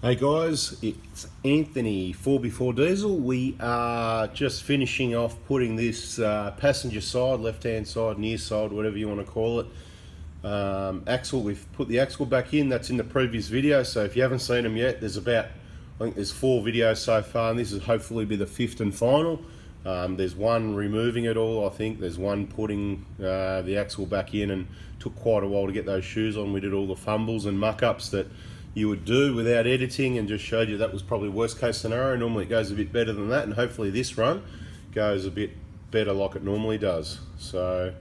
Hey guys, it's Anthony 4x4 Diesel. We are just finishing off putting this passenger side, left hand side, near side, whatever you want to call it, axle. We've put the axle back in. That's in the previous video, so if you haven't seen them yet, there's I think there's 4 videos so far, and this is hopefully be the 5th and final. There's one removing it all, I think. There's one putting the axle back in, and took quite a while to get those shoes on. We did all the fumbles and muck-ups that you would do without editing, and just showed you that was probably worst case scenario. Normally it goes a bit better than that, and hopefully this run goes a bit better like it normally does. So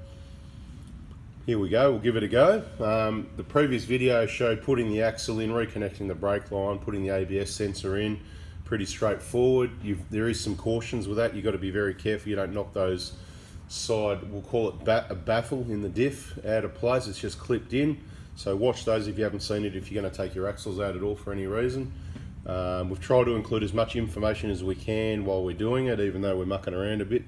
here we go, we'll give it a go. The previous video showed putting the axle in, reconnecting the brake line, putting the ABS sensor in. Pretty straightforward. There is some cautions with that. You've got to be very careful you don't knock those side, we'll call it a baffle in the diff, out of place. It's just clipped in. So watch those if you haven't seen it, if you're going to take your axles out at all for any reason. We've tried to include as much information as we can while we're doing it, even though we're mucking around a bit.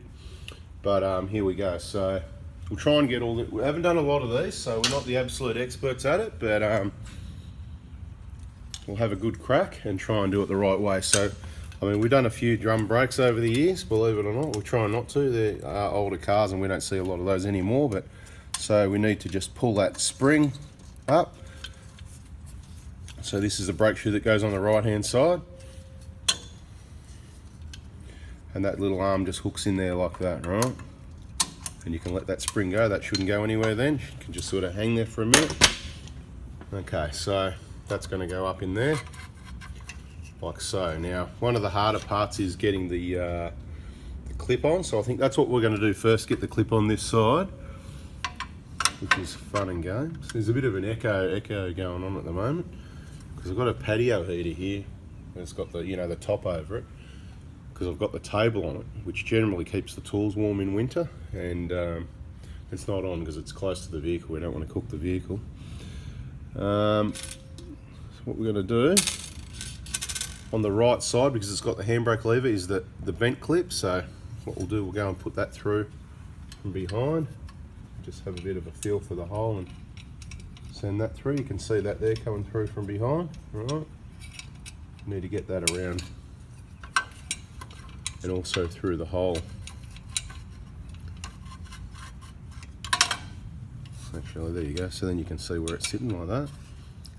But here we go. So we'll try and get all the, we haven't done a lot of these, so we're not the absolute experts at it, but we'll have a good crack and try and do it the right way. So, I mean, we've done a few drum brakes over the years, believe it or not. We're trying not to. They're older cars and we don't see a lot of those anymore, but so we need to just pull that spring up. So this is the brake shoe that goes on the right hand side, and that little arm just hooks in there like that, right? And you can let that spring go. That shouldn't go anywhere then. You can just sort of hang there for a minute. Okay, so that's going to go up in there like so. Now, one of the harder parts is getting the clip on, so I think that's what we're going to do first, get the clip on this side, which is fun and games. There's a bit of an echo going on at the moment because I've got a patio heater here, and it's got the, you know, the top over it, because I've got the table on it, which generally keeps the tools warm in winter, and it's not on because it's close to the vehicle. We don't want to cook the vehicle. So what we're going to do on the right side, because it's got the handbrake lever, is the vent clip. So what we'll do, we'll go and put that through from behind. Just have a bit of a feel for the hole and send that through. You can see that there coming through from behind, right? Need to get that around and also through the hole. Actually, there you go. So then you can see where it's sitting like that.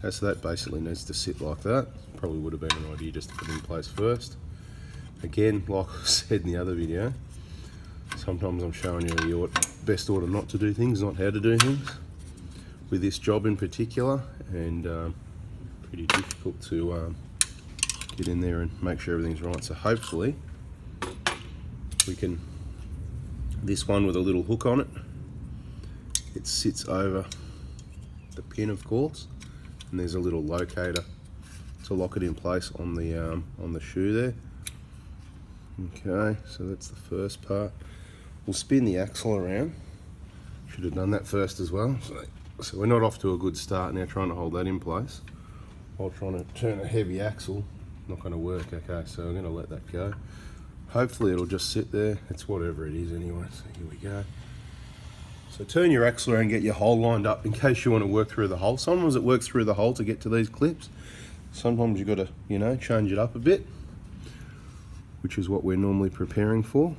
Okay, so that basically needs to sit like that. Probably would have been an idea just to put it in place first. Again, like I said in the other video, sometimes I'm showing you the best order not to do things, not how to do things. With this job in particular, and pretty difficult to get in there and make sure everything's right. So hopefully we can, this one with a little hook on it, it sits over the pin, of course, and there's a little locator to lock it in place on the shoe there. Okay, so that's the first part. We'll spin the axle around. Should have done that first as well. So we're not off to a good start now, trying to hold that in place while trying to turn a heavy axle. Not going to work. Okay, so I'm going to let that go. Hopefully it'll just sit there. It's whatever it is anyway. So here we go. So turn your axle around, get your hole lined up in case you want to work through the hole. Sometimes it works through the hole to get to these clips. Sometimes you've got to, you know, change it up a bit, which is what we're normally preparing for.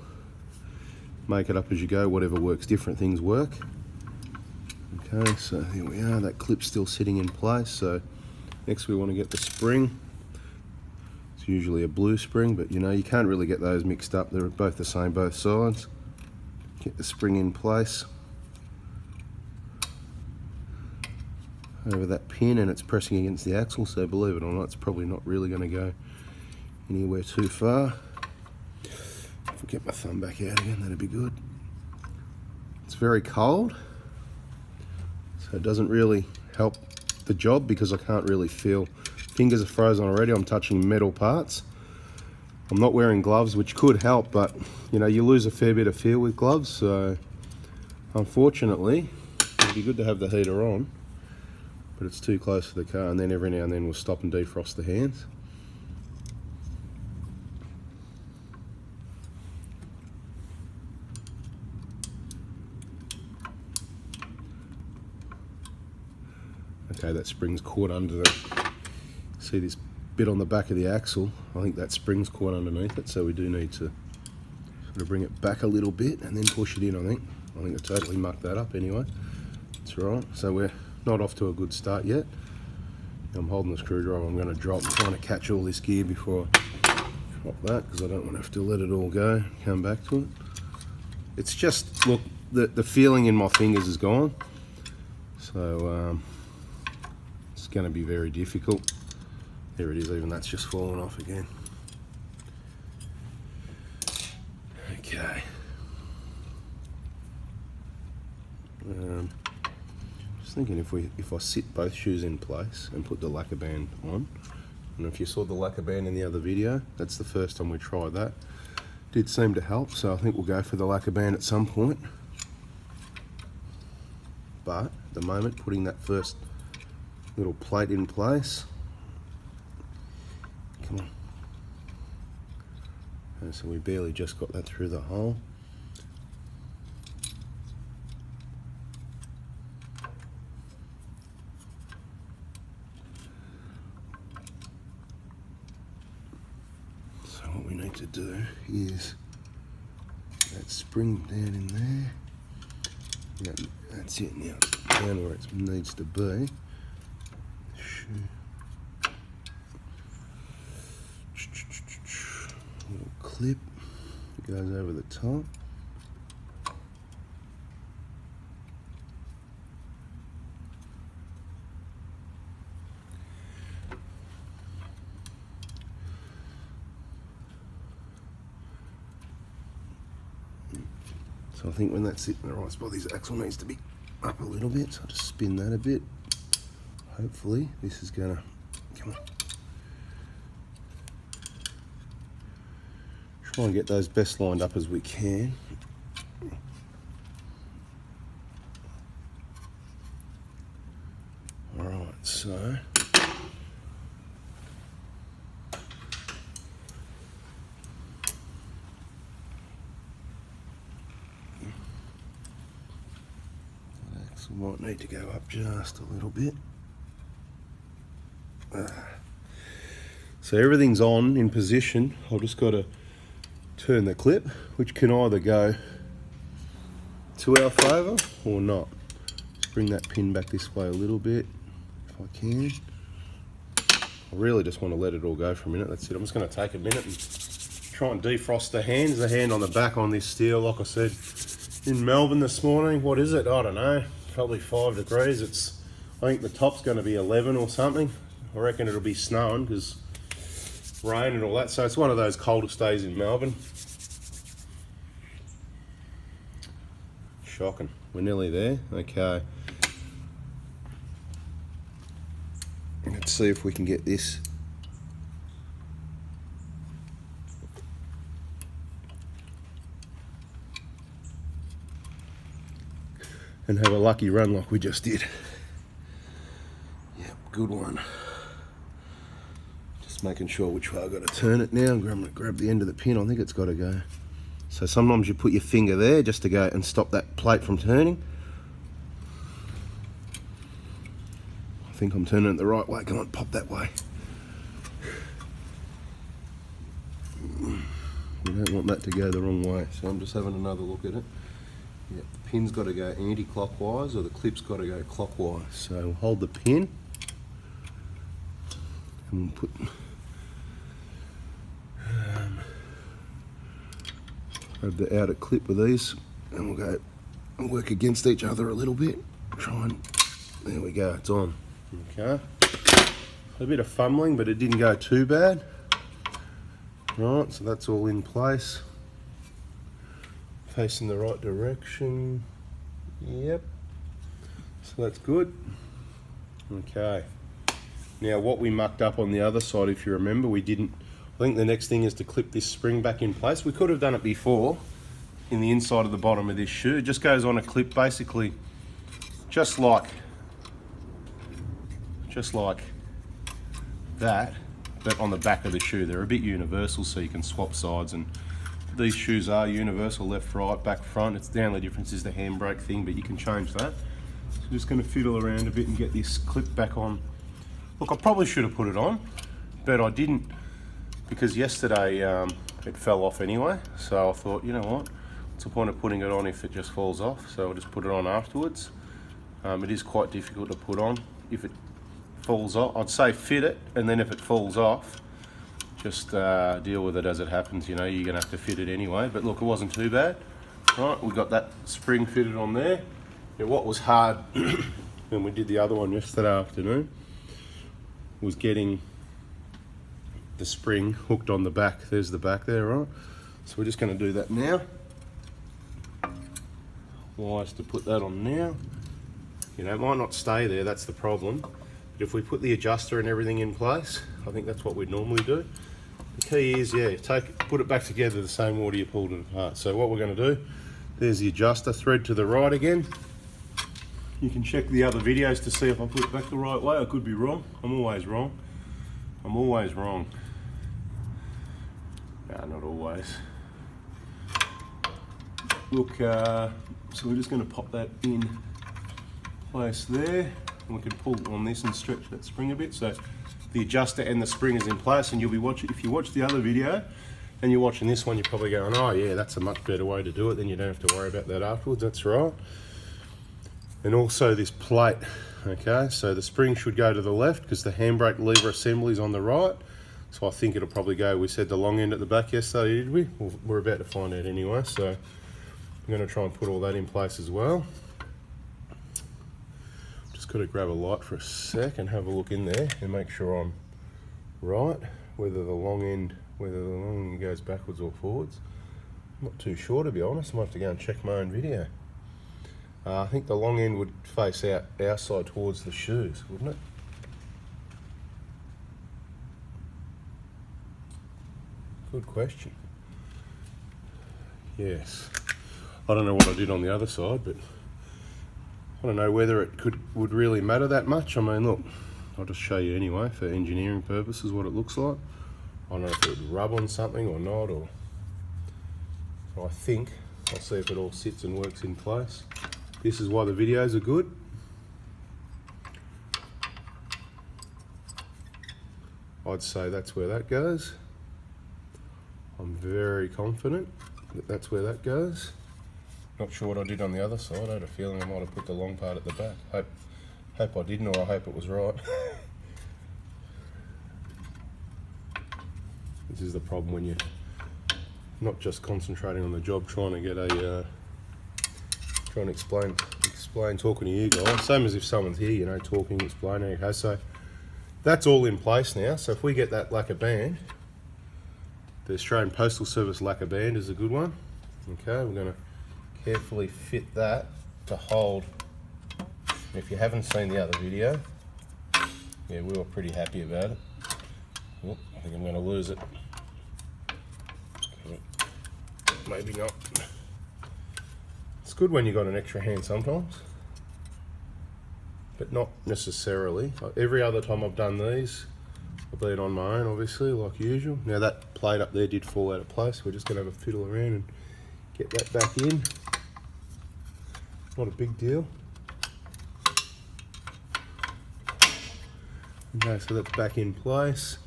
Make it up as you go, whatever works. Different things work. Okay, so here we are. That clip's still sitting in place. So next we want to get the spring. It's usually a blue spring, but you know, you can't really get those mixed up. They're both the same, both sides. Get the spring in place over that pin, and it's pressing against the axle, so believe it or not, it's probably not really going to go anywhere too far. If I get my thumb back out again, that'd be good. It's very cold, so it doesn't really help the job because I can't really feel. Fingers are frozen already. I'm touching metal parts. I'm not wearing gloves, which could help, but you know, you lose a fair bit of feel with gloves, so unfortunately it'd be good to have the heater on, but it's too close to the car, and then every now and then we'll stop and defrost the hands. Okay, that spring's caught under the, see this bit on the back of the axle. I think that spring's caught underneath it, so we do need to sort of bring it back a little bit and then push it in, I think. I totally mucked that up anyway. That's right, so we're not off to a good start yet. I'm holding the screwdriver, I'm going to drop, I'm trying to catch all this gear before I drop that, because I don't want to have to let it all go, come back to it. It's just, look, the feeling in my fingers is gone, so it's going to be very difficult. There it is, even that's just fallen off again. Okay. Just thinking if I sit both shoes in place and put the lacquer band on, and if you saw the lacquer band in the other video, that's the first time we tried that. Did seem to help, so I think we'll go for the lacquer band at some point. But at the moment, putting that first little plate in place. Come on. And so we barely just got that through the hole. So what we need to do is that spring down in there. Yeah, that's it now. It's down where it needs to be. Little clip goes over the top. So I think when that's it in the right spot, this axle needs to be up a little bit, so I'll just spin that a bit. Hopefully this is gonna, come on. Try and get those best lined up as we can. Alright, so might need to go up just a little bit. So everything's on in position. I've just got to turn the clip, which can either go to our favour or not. Just bring that pin back this way a little bit if I can. I really just want to let it all go for a minute. That's it. I'm just going to take a minute and try and defrost the hand. There's a hand on the back on this steel, like I said, in Melbourne this morning. What is it? I don't know. Probably 5 degrees. I think the top's going to be 11 or something. I reckon it'll be snowing because rain and all that. So it's one of those coldest days in Melbourne. Shocking. We're nearly there. Okay. Let's see if we can get this. And have a lucky run like we just did. Yep, good one. Just making sure which way I've got to turn it now. I'm going to grab the end of the pin. I think it's got to go. So sometimes you put your finger there just to go and stop that plate from turning. I think I'm turning it the right way. Come on, pop that way. We don't want that to go the wrong way. So I'm just having another look at it. Yeah, the pin's got to go anti-clockwise or the clip's got to go clockwise. So we'll hold the pin and we'll put grab the outer clip with these and we'll go and work against each other a little bit. Try and, there we go, it's on. Okay, a bit of fumbling, but it didn't go too bad. Right, so that's all in place. Facing the right direction. Yep. So that's good. Okay. Now what we mucked up on the other side, if you remember, we didn't. I think the next thing is to clip this spring back in place. We could have done it before in the inside of the bottom of this shoe. It just goes on a clip basically just like that, but on the back of the shoe. They're a bit universal, so you can swap sides, and these shoes are universal, left, right, back, front. It's the only difference is the handbrake thing, but you can change that. So I'm just going to fiddle around a bit and get this clip back on. Look, I probably should have put it on, but I didn't, because yesterday it fell off anyway, so I thought, you know what, what's the point of putting it on if it just falls off? So I'll just put it on afterwards. It is quite difficult to put on if it falls off. I'd say fit it, and then if it falls off, just deal with it as it happens. You know, you're gonna have to fit it anyway. But look, it wasn't too bad. Right, we got that spring fitted on there. Now, what was hard when we did the other one yesterday afternoon was getting the spring hooked on the back. There's the back there, right? So we're just going to do that now. Wise to put that on now. You know, it might not stay there, that's the problem. But if we put the adjuster and everything in place, I think that's what we'd normally do. The key is, yeah, put it back together the same water you pulled it apart. So what we're going to do, there's the adjuster, thread to the right again. You can check the other videos to see if I put it back the right way. I could be wrong. I'm always wrong. I'm always wrong. No, not always. Look, so we're just going to pop that in place there. And we can pull on this and stretch that spring a bit. So the adjuster and the spring is in place, and you'll be watching. If you watch the other video and you're watching this one, you're probably going, oh yeah, that's a much better way to do it. Then you don't have to worry about that afterwards. That's right. And also this plate. Okay, so the spring should go to the left because the handbrake lever assembly is on the right. So I think it'll probably go, we said the long end at the back yesterday, did we? Well, we're about to find out anyway. So I'm going to try and put all that in place as well. Just got to grab a light for a sec and have a look in there and make sure I'm right, whether the long end goes backwards or forwards. I'm not too sure, to be honest. I might have to go and check my own video. I think the long end would face out our side towards the shoes, wouldn't it? Good question. Yes. I don't know what I did on the other side, but I don't know whether it would really matter that much. I mean, look, I'll just show you anyway for engineering purposes what it looks like. I don't know if it would rub on something or not, or so I think I'll see if it all sits and works in place. This is why the videos are good. I'd say that's where that goes. I'm very confident that that's where that goes. Not sure what I did on the other side. I had a feeling I might have put the long part at the back. Hope I didn't, or I hope it was right. This is the problem when you're not just concentrating on the job, trying to get trying to explain talking to you guys. Same as if someone's here, you know, talking, explaining. Okay, so that's all in place now. So if we get that lacquer band, the Australian Postal Service lacquer band is a good one. Okay, we're going to carefully fit that to hold. If you haven't seen the other video, yeah, we were pretty happy about it. Oh, I think I'm going to lose it. Maybe not. It's good when you got an extra hand sometimes, but not necessarily. Every other time I've done these, I've been on my own, obviously, like usual. Now that plate up there did fall out of place. We're just going to have a fiddle around and get that back in. Not a big deal. Okay, so that's back in place.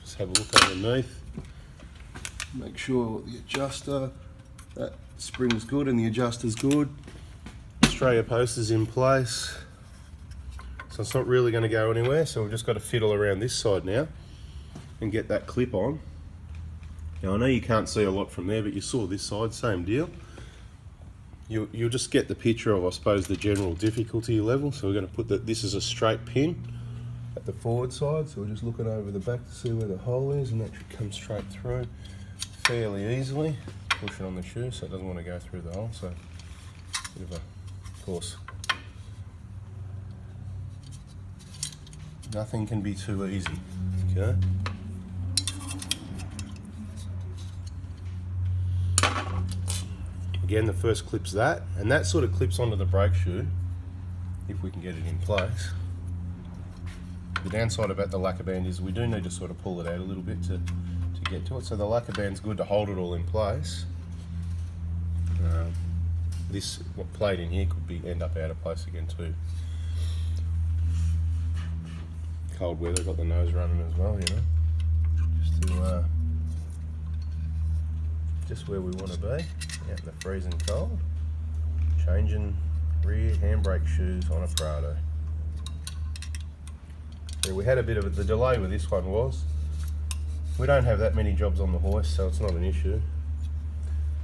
Just have a look underneath. Make sure the adjuster, that spring's good and the adjuster's good. Australia Post is in place. So it's not really going to go anywhere, so we've just got to fiddle around this side now and get that clip on. Now I know you can't see a lot from there, but you saw this side, same deal. You'll just get the picture of, I suppose, the general difficulty level. So we're going to put this is a straight pin at the forward side, so we're just looking over the back to see where the hole is, and that should come straight through fairly easily. Push it on the shoe so it doesn't want to go through the hole, so bit of a, of course, nothing can be too easy, okay? Again, the first clip's that, and that sort of clips onto the brake shoe, if we can get it in place. The downside about the lacquer band is we do need to sort of pull it out a little bit to get to it. So the lacquer band's good to hold it all in place. This plate in here could end up out of place again too. Cold weather, got the nose running as well, you know. Just to just where we want to be, out in the freezing cold. Changing rear handbrake shoes on a Prado. Yeah, we had a bit of the delay with this one was, we don't have that many jobs on the hoist, so it's not an issue.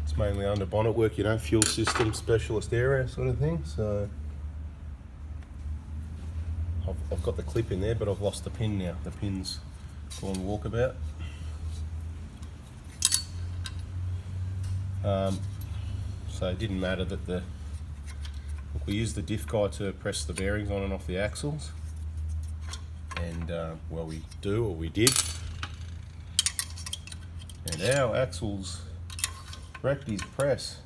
It's mainly under bonnet work, you know, fuel system, specialist area sort of thing. So I've got the clip in there, but I've lost the pin now. The pin's gone walkabout. So it didn't matter that look, we used the diff guide to press the bearings on and off the axles, and well, we did, and our axles wrecked his press,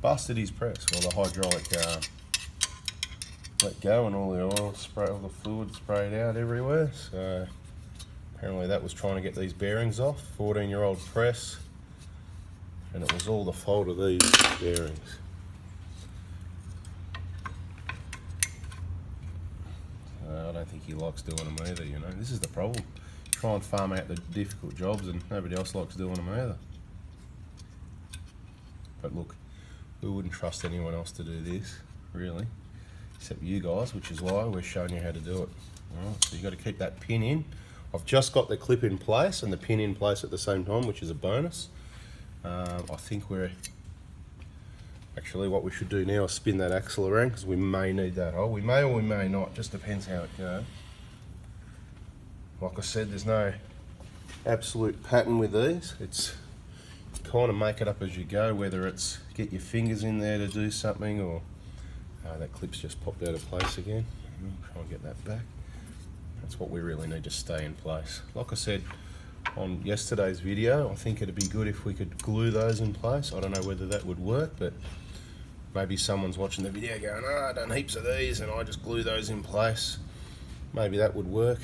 busted his press. Well, the hydraulic let go and all the oil spray, all the fluid sprayed out everywhere. So apparently that was trying to get these bearings off. 14-year-old press, and it was all the fault of these bearings. I don't think he likes doing them either, you know. This is the problem. Try and farm out the difficult jobs and nobody else likes doing them either. But look, we wouldn't trust anyone else to do this, really, except you guys, which is why we're showing you how to do it. Alright, so you've got to keep that pin in. I've just got the clip in place and the pin in place at the same time, which is a bonus. I think we're actually, what we should do now is spin that axle around, because we may need that hole. We may or we may not, just depends how it goes. Like I said, there's no absolute pattern with these. It's kind of make it up as you go, whether it's get your fingers in there to do something, or that clip's just popped out of place again. Try and get that back. That's what we really need to stay in place. Like I said on yesterday's video, I think it'd be good if we could glue those in place. I don't know whether that would work, but maybe someone's watching the video going, oh, I've done heaps of these and I just glue those in place. Maybe that would work.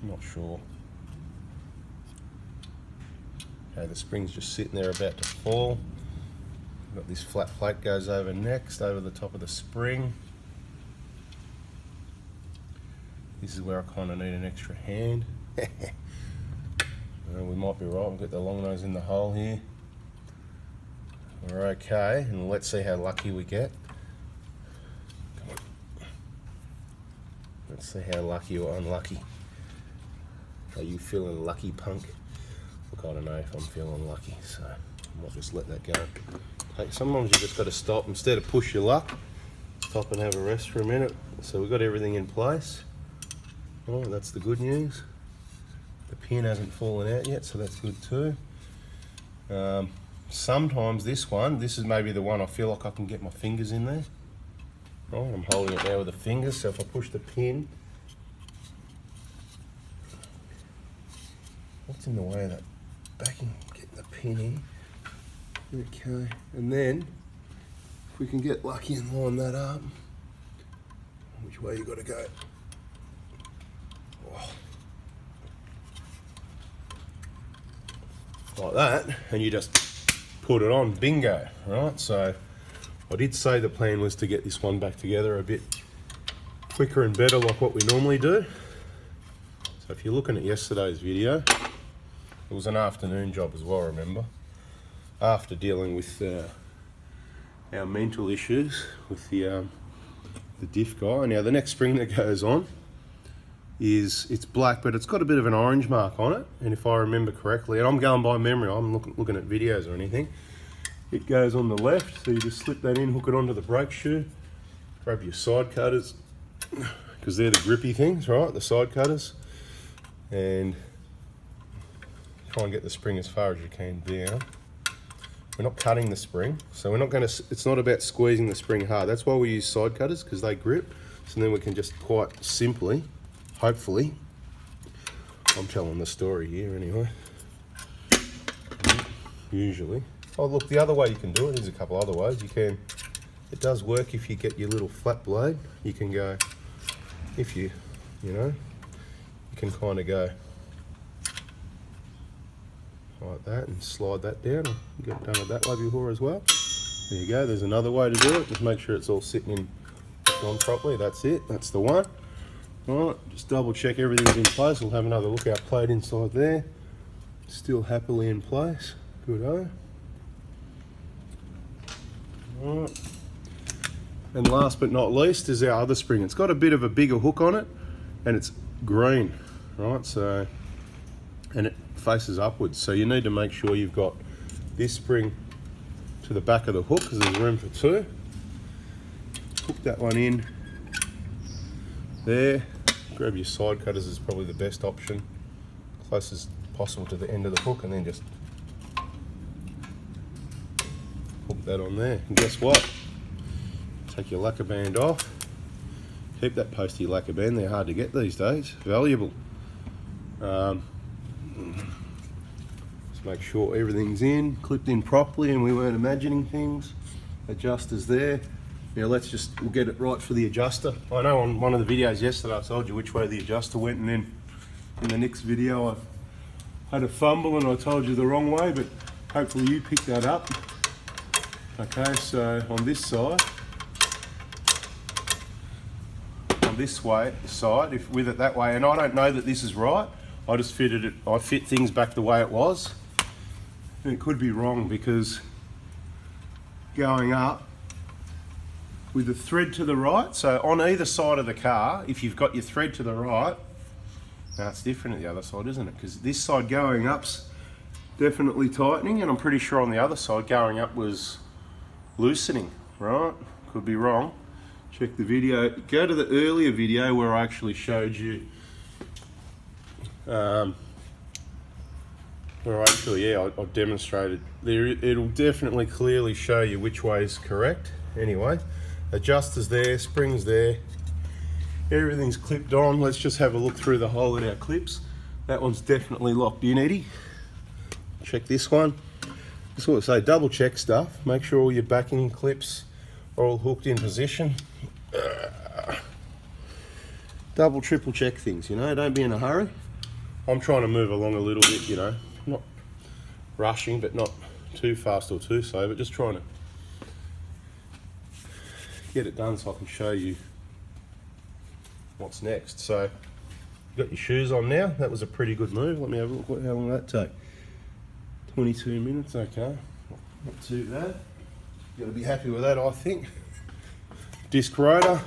I'm not sure. Okay, the spring's just sitting there about to fall. Got this flat plate goes over next, over the top of the spring. This is where I kind of need an extra hand. We might be right, we'll get the long nose in the hole here. We're okay, and let's see how lucky we get. Come on. Let's see how lucky or unlucky. Are you feeling lucky, punk? Look, I don't know if I'm feeling lucky, so I might just let that go. Hey, sometimes you just got to stop, instead of push your luck, stop and have a rest for a minute. So we've got everything in place. Oh, that's the good news. The pin hasn't fallen out yet, so that's good too. Sometimes this is maybe the one I feel like I can get my fingers in there. Right, I'm holding it now with the fingers, so if I push the pin, what's in the way of that backing? Getting the pin in. Okay, and then if we can get lucky and line that up, which way you got to go? Like that, and you just put it on, bingo, right? So I did say the plan was to get this one back together a bit quicker and better like what we normally do. So if you're looking at yesterday's video, it was an afternoon job as well, remember? After dealing with our mental issues with the diff guy. Now the next spring that goes on, it's black, but it's got a bit of an orange mark on it, and if I remember correctly, and I'm going by memory, I'm looking at videos or anything, it goes on the left, so you just slip that in, hook it onto the brake shoe, grab your side cutters, because they're the grippy things, right, the side cutters, and try and get the spring as far as you can down. We're not cutting the spring, so we're not going to, it's not about squeezing the spring hard. That's why we use side cutters, because they grip, so then we can just quite simply, hopefully, I'm telling the story here anyway, usually. Oh look, the other way you can do it, there's a couple other ways. You can, it does work if you get your little flat blade. You can go, if you know, you can kind of go like that and slide that down. You get done it that way before as well. There you go, there's another way to do it. Just make sure it's all sitting in on properly. That's it, that's the one. Alright, just double check everything's in place. We'll have another look at our plate inside there. Still happily in place. Good. Alright. And last but not least is our other spring. It's got a bit of a bigger hook on it and it's green, right? So, and it faces upwards. So you need to make sure you've got this spring to the back of the hook because there's room for two. Hook that one in there. Grab your side cutters is probably the best option. Close as possible to the end of the hook and then just hook that on there. And guess what? Take your lacquer band off. Keep that postie lacquer band, they're hard to get these days, valuable. Just make sure everything's in, clipped in properly and we weren't imagining things. Adjuster's there. Now we'll get it right for the adjuster. I know on one of the videos yesterday I told you which way the adjuster went, and then in the next video I had a fumble and I told you the wrong way, but hopefully you picked that up. Okay, so on this side, if with it that way, and I don't know that this is right, I just fitted it, I fit things back the way it was, and it could be wrong because going up with the thread to the right, so on either side of the car, if you've got your thread to the right, now it's different at the other side, isn't it? Because this side going up's definitely tightening, and I'm pretty sure on the other side going up was loosening, right? Could be wrong. Check the video. Go to the earlier video where I actually showed you, I've demonstrated. There, it'll definitely clearly show you which way is correct. Anyway, adjuster's there, springs there, everything's clipped on. Let's just have a look through the hole at our clips. That one's definitely locked in, Eddie. Check this one. Just want to say, double check stuff. Make sure all your backing clips are all hooked in position. Double, triple check things, you know, don't be in a hurry. I'm trying to move along a little bit, you know, not rushing, but not too fast or too slow, but just trying to get it done so I can show you what's next. So, you've got your shoes on now. That was a pretty good move. Let me have a look. How long did that take? 22 minutes, okay. Not too bad. You've got to be happy with that, I think. Disc rotor,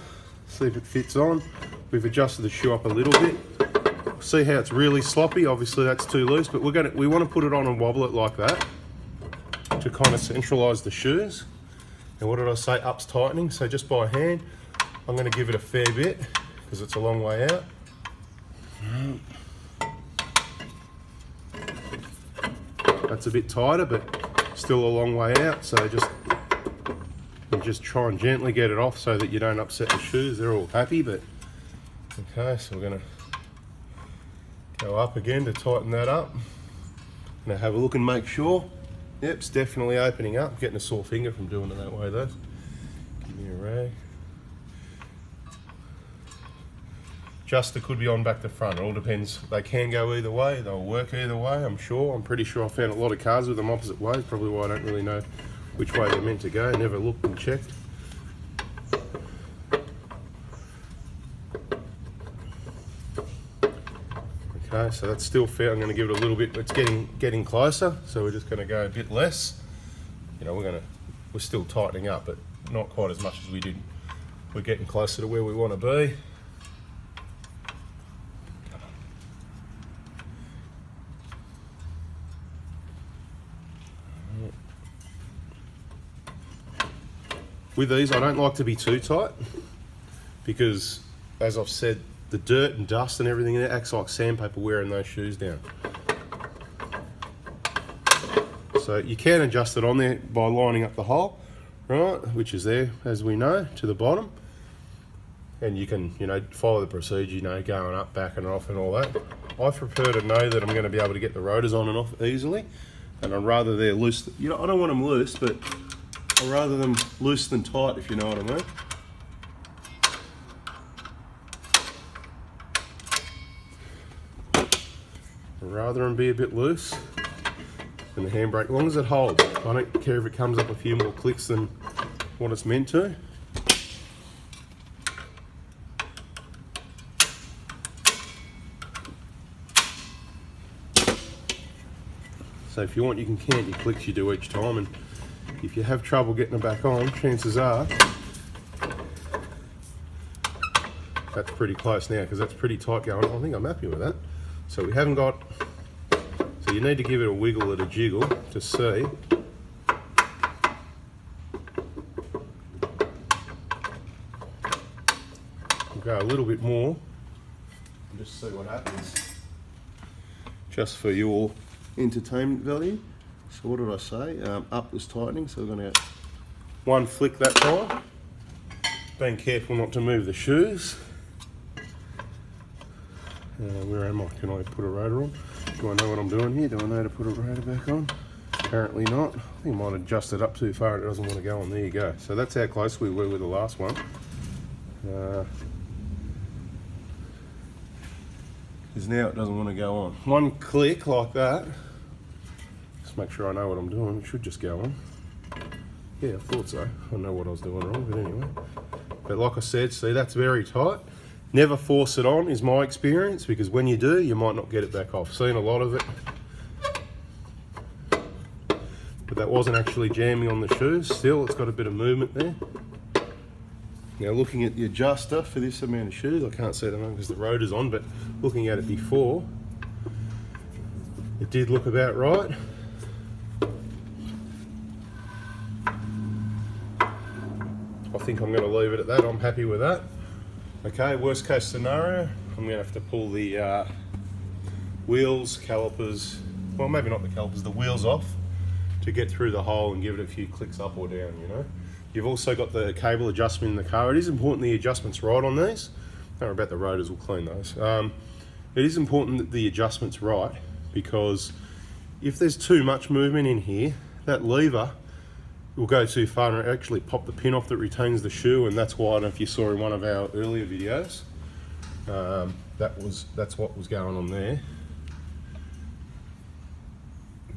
see if it fits on. We've adjusted the shoe up a little bit. See how it's really sloppy. Obviously that's too loose, but we want to put it on and wobble it like that to kind of centralise the shoes. And what did I say? Up's tightening, so just by hand, I'm going to give it a fair bit because it's a long way out. That's a bit tighter, but still a long way out, so just try and gently get it off so that you don't upset the shoes. They're all happy, but okay, so we're going to go up again to tighten that up. Now have a look and make sure. Yep, it's definitely opening up. I'm getting a sore finger from doing it that way though. Give me a rag. Adjuster could be on back to front. It all depends. They can go either way. They'll work either way, I'm sure. I'm pretty sure I found a lot of cars with them opposite ways. Probably why I don't really know which way they're meant to go. Never looked and checked. Okay, so that's still fair. I'm going to give it a little bit. It's getting closer, so we're just going to go a bit less. You know, we're still tightening up, but not quite as much as we did. We're getting closer to where we want to be. With these, I don't like to be too tight because, as I've said, the dirt and dust and everything in there acts like sandpaper wearing those shoes down. So you can adjust it on there by lining up the hole, right, which is there, as we know, to the bottom. And you can, you know, follow the procedure, you know, going up, back and off and all that. I prefer to know that I'm going to be able to get the rotors on and off easily, and I'd rather they're loose. You know, I don't want them loose, but I'd rather them loose than tight, if you know what I mean. I'd rather them be a bit loose than the handbrake, as long as it holds. I don't care if it comes up a few more clicks than what it's meant to. So if you want, you can count your clicks you do each time, and if you have trouble getting it back on, chances are that's pretty close now, because that's pretty tight going. I think I'm happy with that. So we haven't got, so you need to give it a wiggle and a jiggle to see. We'll go a little bit more and just see what happens, just for your entertainment value. So what did I say? Up was tightening, so we're going to get one flick that time. Being careful not to move the shoes. Where am I? Can I put a rotor on? Do I know what I'm doing here? Do I know to put a rotor back on? Apparently not. I think I might have adjusted up too far and it doesn't want to go on. There you go. So that's how close we were with the last one. Because now it doesn't want to go on. One click like that. Just make sure I know what I'm doing. It should just go on. Yeah, I thought so. I know what I was doing wrong, but anyway. But like I said, see, that's very tight. Never force it on is my experience, because when you do, you might not get it back off. Seen a lot of it, but that wasn't actually jamming on the shoes. Still, it's got a bit of movement there. Now looking at the adjuster for this amount of shoes, I can't see it at the moment because the rotor's on, but looking at it before, it did look about right. I think I'm going to leave it at that. I'm happy with that. Okay, worst case scenario, I'm going to have to pull the wheels, calipers, well maybe not the calipers, the wheels off to get through the hole and give it a few clicks up or down, you know. You've also got the cable adjustment in the car. It is important the adjustment's right on these. Don't worry about the rotors, we'll clean those. It is important that the adjustment's right, because if there's too much movement in here, that lever will go too far and actually pop the pin off that retains the shoe, and that's why, I don't know if you saw in one of our earlier videos, that's what was going on there.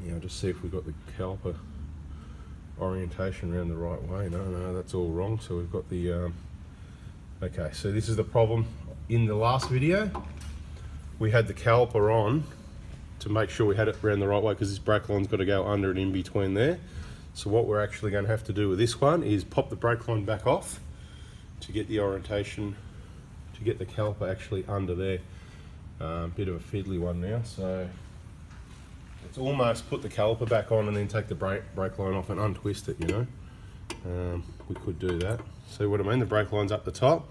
Yeah, I'll just see if we've got the caliper orientation around the right way. No, that's all wrong. So we've got the, okay, so this is the problem. In the last video, we had the caliper on to make sure we had it around the right way, because this brake line's got to go under and in between there. So what we're actually going to have to do with this one is pop the brake line back off to get the orientation, to get the caliper actually under there. Bit of a fiddly one now, so it's almost put the caliper back on and then take the brake line off and untwist it, you know. We could do that. See what I mean? The brake line's up the top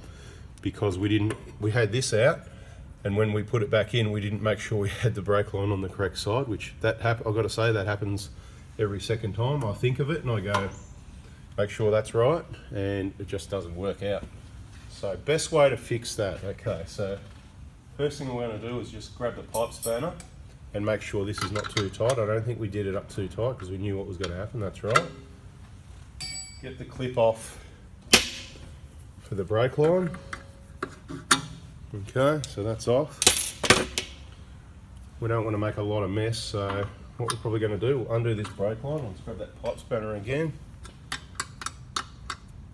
because we had this out, and when we put it back in, we didn't make sure we had the brake line on the correct side, which I've got to say, that happens every second time I think of it and I go, make sure that's right, and it just doesn't work out. So best way to fix that. Okay, so first thing we're going to do is just grab the pipe spanner and make sure this is not too tight. I don't think we did it up too tight because we knew what was going to happen. That's right. Get the clip off for the brake line. Okay, so that's off. We don't want to make a lot of mess, so what we're probably going to do, we'll undo this brake line. Let's grab that pipe spanner again.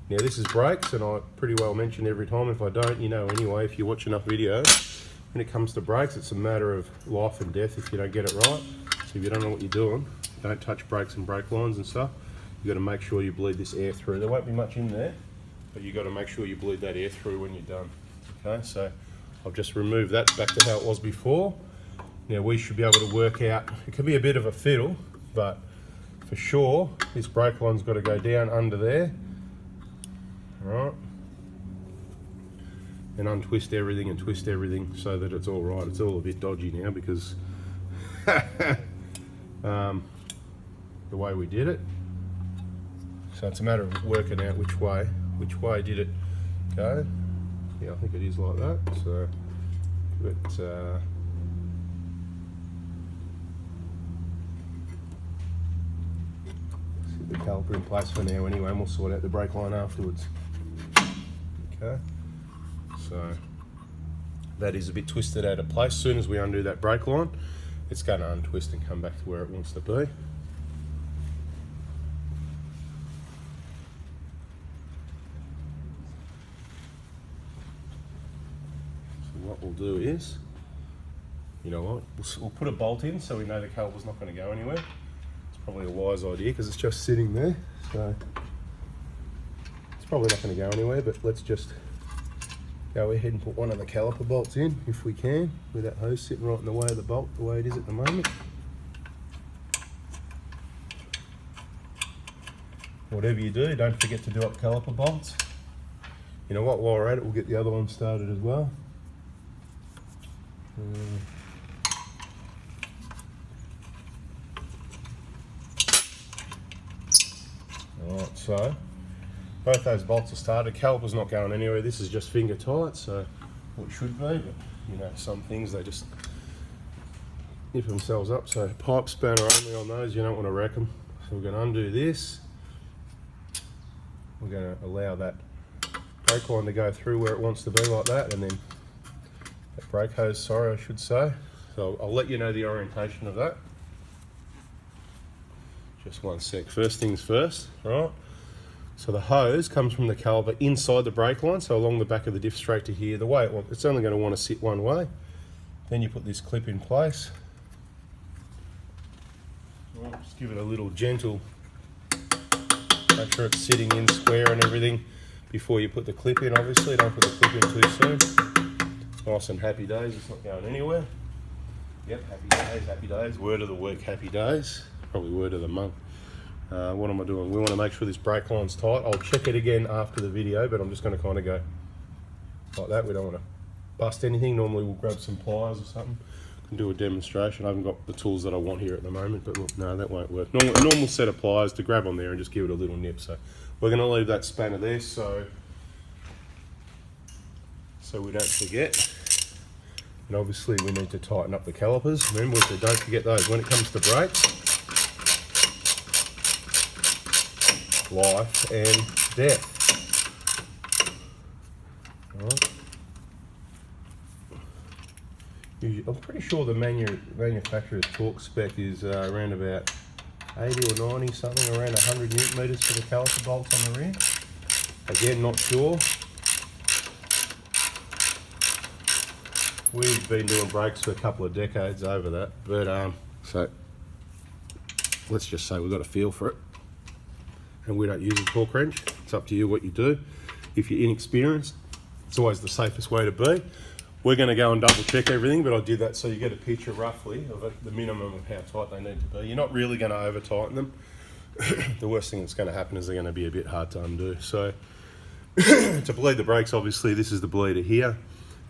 Now this is brakes, and I pretty well mention every time, if I don't, you know anyway, if you watch enough videos, when it comes to brakes, it's a matter of life and death if you don't get it right. So if you don't know what you're doing, don't touch brakes and brake lines and stuff. You've got to make sure you bleed this air through. There won't be much in there, but you've got to make sure you bleed that air through when you're done. Okay, so I've just removed that back to how it was before. Now we should be able to work out, it can be a bit of a fiddle, but for sure, this brake line's got to go down under there. Right, and untwist everything and twist everything so that it's all right. It's all a bit dodgy now because the way we did it. So it's a matter of working out which way did it go. Yeah, I think it is like that. So, but sit the caliper in place for now anyway, and we'll sort out the brake line afterwards. Okay, so that is a bit twisted out of place. As soon as we undo that brake line, it's going to untwist and come back to where it wants to be. So what we'll do is, you know what, we'll put a bolt in so we know the caliper's not going to go anywhere. probably a wise idea because it's just sitting there. So it's probably not going to go anywhere, but let's just go ahead and put one of the caliper bolts in if we can, with that hose sitting right in the way of the bolt the way it is at the moment. Whatever you do, don't forget to do up caliper bolts. You know what, while we're at it, we'll get the other one started as well. Alright, so both those bolts are started. Caliper's not going anywhere. This is just finger tight, so what should be, but you know, some things they just nip themselves up. So pipe spanner only on those, you don't want to wreck them. So we're going to undo this. We're going to allow that brake line to go through where it wants to be like that, and then that brake hose, sorry I should say. So I'll let you know the orientation of that. Just one sec. First things first, right? So the hose comes from the caliper inside the brake line, so along the back of the diff straight to here. The way it's only going to want to sit one way. Then you put this clip in place. Right, just give it a little gentle, make sure it's sitting in square and everything before you put the clip in. Obviously, don't put the clip in too soon. Nice and happy days, it's not going anywhere. Yep, happy days. Word of the week, happy days. Probably word of the month. What am I doing? We want to make sure this brake line's tight. I'll check it again after the video, but I'm just going to kind of go like that. We don't want to bust anything. Normally we'll grab some pliers or something. Can do a demonstration. I haven't got the tools that I want here at the moment, but look, no, that won't work. A normal set of pliers to grab on there and just give it a little nip. So we're going to leave that spanner there so we don't forget. And obviously we need to tighten up the calipers. Remember, so don't forget those. When it comes to brakes, life and death. Right. I'm pretty sure the manufacturer's torque spec is around about 80 or 90 something, around 100 newton meters for the caliper bolts on the rear. Again, not sure. We've been doing brakes for a couple of decades over that, but so let's just say we've got a feel for it. And we don't use a torque wrench. It's up to you what you do. If you're inexperienced, it's always the safest way to be. We're going to go and double check everything, but I did that so you get a picture roughly of the minimum of how tight they need to be. You're not really going to over tighten them. The worst thing that's going to happen is they're going to be a bit hard to undo. So to bleed the brakes, obviously this is the bleeder here.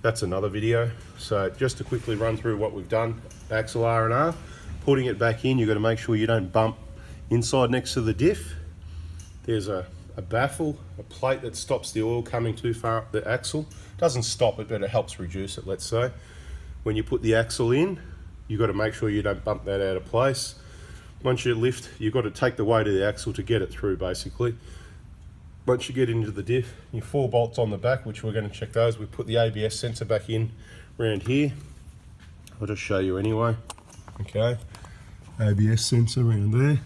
That's another video. So just to quickly run through what we've done, axle R&R, putting it back in, you've got to make sure you don't bump inside next to the diff. There's a baffle, a plate that stops the oil coming too far up the axle. Doesn't stop it, but it helps reduce it, let's say. When you put the axle in, you've got to make sure you don't bump that out of place. Once you lift, you've got to take the weight of the axle to get it through, basically. Once you get into the diff, your 4 bolts on the back, which we're going to check those. We put the ABS sensor back in around here. I'll just show you anyway. Okay, ABS sensor around there.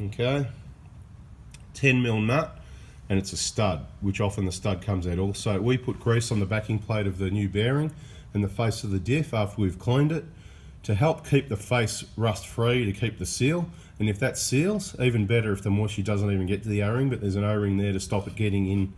Okay, 10mm nut, and it's a stud, which often the stud comes out also. We put grease on the backing plate of the new bearing and the face of the diff after we've cleaned it to help keep the face rust free, to keep the seal. And if that seals, even better if the moisture doesn't even get to the O-ring, but there's an O-ring there to stop it getting in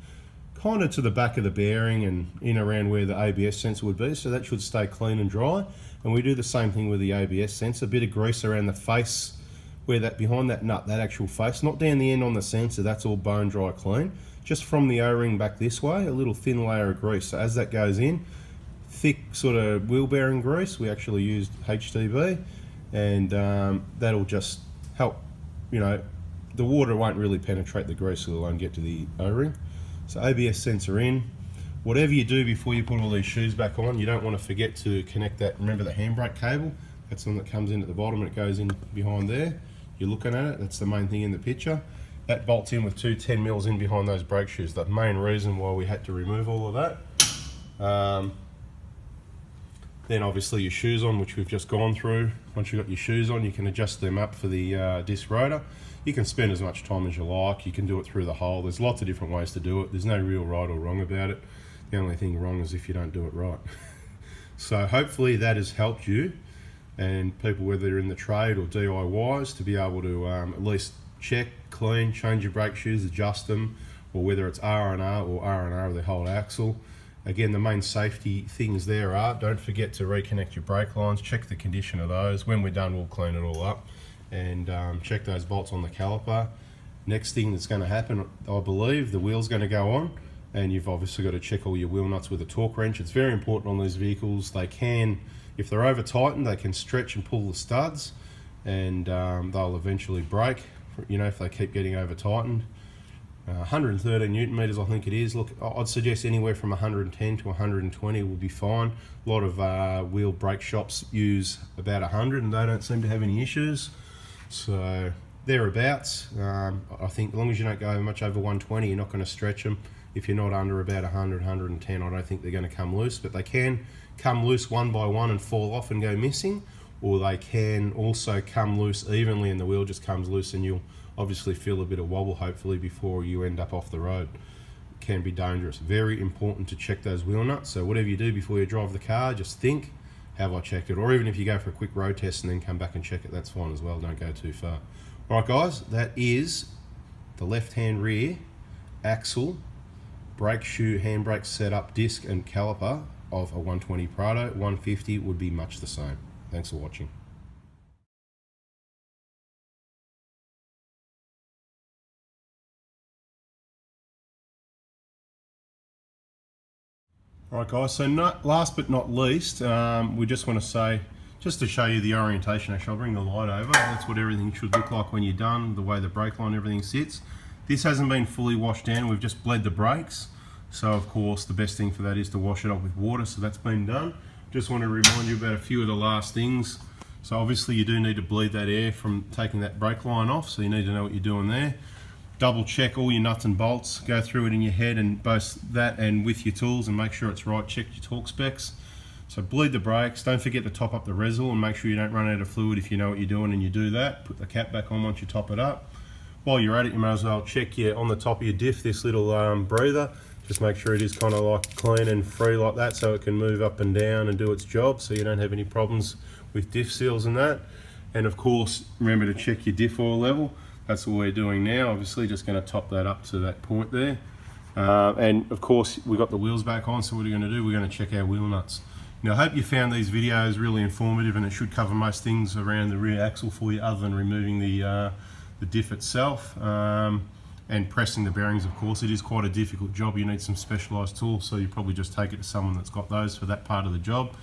kind of to the back of the bearing and in around where the ABS sensor would be, so that should stay clean and dry. And we do the same thing with the ABS sensor, a bit of grease around the face, where that behind that nut, that actual face, not down the end on the sensor, that's all bone dry clean. Just from the O-ring back this way, a little thin layer of grease. So as that goes in, thick sort of wheel bearing grease, we actually used HTB, and that'll just help, you know, the water won't really penetrate the grease, so it won't get to the O-ring. So ABS sensor in. Whatever you do before you put all these shoes back on, you don't want to forget to connect that, remember the handbrake cable? That's the one that comes in at the bottom and it goes in behind there. You're looking at it, that's the main thing in the picture. That bolts in with 2 10mm in behind those brake shoes. The main reason why we had to remove all of that. Then obviously your shoes on, which we've just gone through. Once you've got your shoes on, you can adjust them up for the disc rotor. You can spend as much time as you like. You can do it through the hole. There's lots of different ways to do it. There's no real right or wrong about it. The only thing wrong is if you don't do it right. So hopefully that has helped you and people, whether they're in the trade or DIYs, to be able to at least check, clean, change your brake shoes, adjust them, or whether it's R&R or R&R of the whole axle. Again, the main safety things there are, don't forget to reconnect your brake lines, check the condition of those. When we're done, we'll clean it all up, and check those bolts on the caliper. Next thing that's going to happen, I believe, the wheel's going to go on, and you've obviously got to check all your wheel nuts with a torque wrench. It's very important on these vehicles. They can, if they're over tightened, they can stretch and pull the studs, and they'll eventually break, you know, if they keep getting over tightened. 113 Newton meters, I think it is. Look, I'd suggest anywhere from 110 to 120 will be fine. A lot of wheel brake shops use about 100, and they don't seem to have any issues. So thereabouts. I think as long as you don't go much over 120, you're not going to stretch them. If you're not under about 100, 110, I don't think they're going to come loose, but they can come loose one by one and fall off and go missing, or they can also come loose evenly and the wheel just comes loose, and you'll obviously feel a bit of wobble, hopefully, before you end up off the road. It can be dangerous. Very important to check those wheel nuts. So whatever you do before you drive the car, just think, have I checked it? Or even if you go for a quick road test and then come back and check it, that's fine as well. Don't go too far. All right, guys, that is the left-hand rear axle, brake shoe, handbrake setup, disc and caliper of a 120 Prado. 150 would be much the same. Thanks for watching. Alright guys, so last but not least, we just want to say, just to show you the orientation, actually I'll bring the light over, that's what everything should look like when you're done, the way the brake line, everything sits. This hasn't been fully washed down, we've just bled the brakes, so of course the best thing for that is to wash it off with water, so that's been done. Just want to remind you about a few of the last things. So obviously you do need to bleed that air from taking that brake line off, so you need to know what you're doing there. Double check all your nuts and bolts, go through it in your head and both that and with your tools and make sure it's right. Check your torque specs. So bleed the brakes, don't forget to top up the resil and make sure you don't run out of fluid if you know what you're doing and you do that. Put the cap back on once you top it up. While you're at it, you may as well check on the top of your diff, this little breather. Just make sure it is kind of like clean and free like that, so it can move up and down and do its job, so you don't have any problems with diff seals and that. And of course, remember to check your diff oil level. That's what we're doing now, obviously just going to top that up to that point there. And of course, we've got the wheels back on, so what are we going to do? We're going to check our wheel nuts. Now, I hope you found these videos really informative, and it should cover most things around the rear axle for you, other than removing the diff itself and pressing the bearings. Of course, it is quite a difficult job. You need some specialised tools, so you probably just take it to someone that's got those for that part of the job.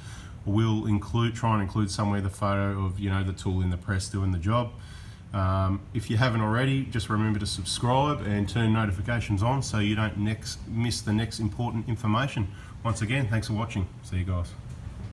We'll try and include somewhere the photo of the tool in the press doing the job. If you haven't already, just remember to subscribe and turn notifications on so you don't miss the next important information. Once again, thanks for watching. See you guys.